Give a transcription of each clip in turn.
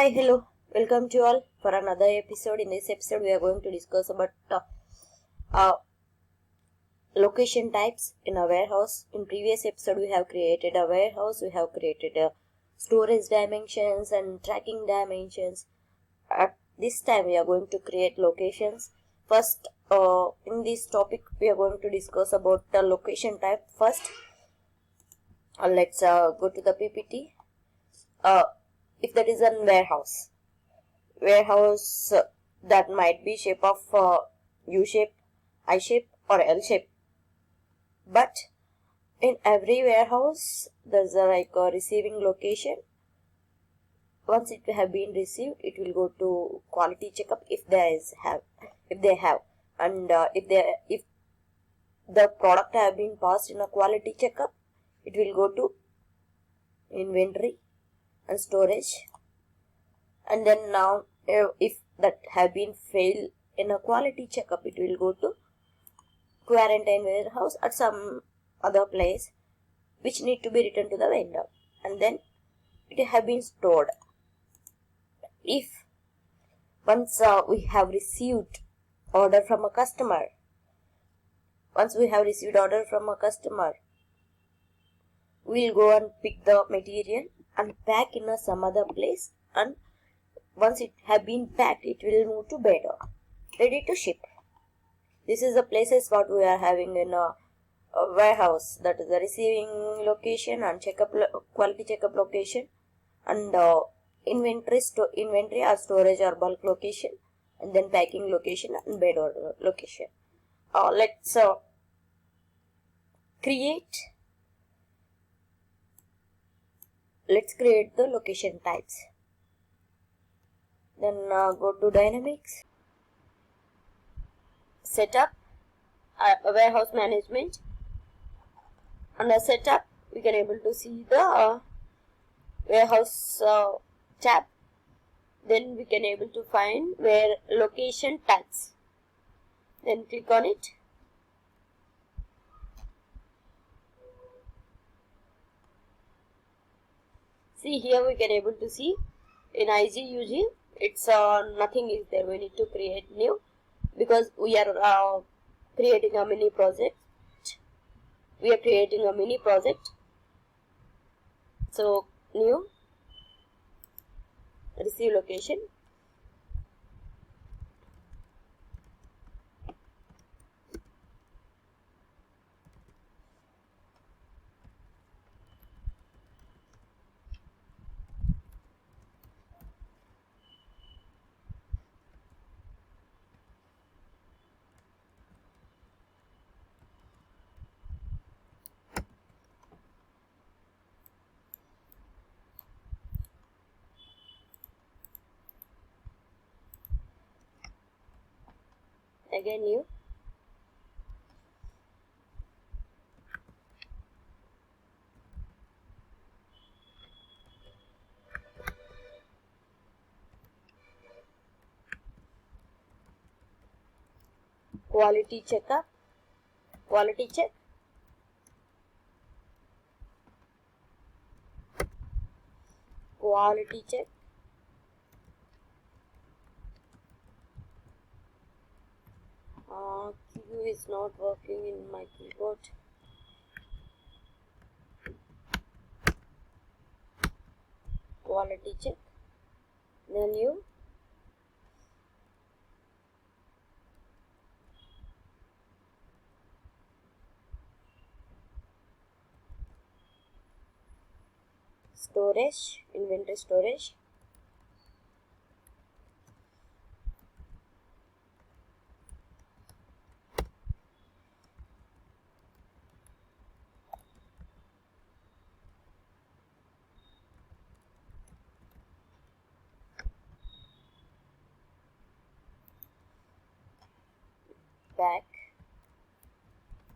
Hi, hello, welcome to you all for another episode. In this episode, we are going to discuss about uh, location types in a warehouse. In previous episode, we have created a warehouse, we have created a storage dimensions and tracking dimensions. At this time, we are going to create locations. First, in this topic, we are going to discuss about the location type. First, let's go to the PPT. If that is a warehouse that might be shape of U shape, I shape or L shape, but in every warehouse there's a receiving location. Once it have been received, it will go to quality checkup if they have, and if the product have been passed in a quality checkup, it will go to inventory and storage. And then now if that have been failed in a quality checkup, it will go to quarantine warehouse at some other place which need to be returned to the vendor, and then it have been stored. If once we have received order from a customer, we'll go and pick the material and pack in some other place, and once it have been packed, it will move to bed ready to ship. This is the places what we are having in a warehouse, that is the receiving location and quality checkup location, and inventory or storage or bulk location, and then packing location and bed order location. Let's create the location types. Then go to Dynamics, Setup, Warehouse Management. Under Setup, we can able to see the Warehouse tab. Then we can able to find where location types. Then click on it. See, here we can able to see in IGUG, it's nothing is there. We need to create new because we are creating a mini project. So new, receive location. Again new. Quality checkup, quality check. Quality check. Q is not working in my keyboard. Quality check. Then you. Storage, inventory storage.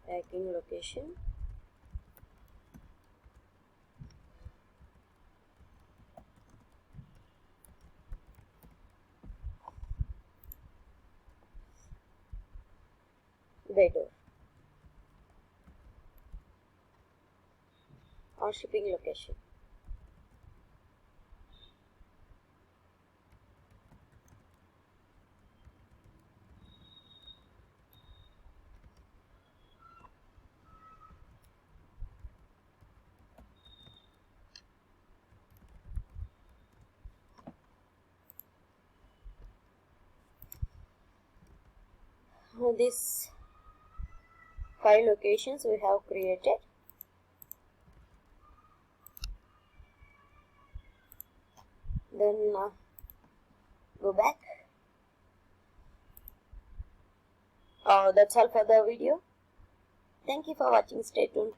Packing location. Better. Or shipping location. these 5 locations we have created. Then go back. That's all for the video. Thank you for watching. Stay tuned.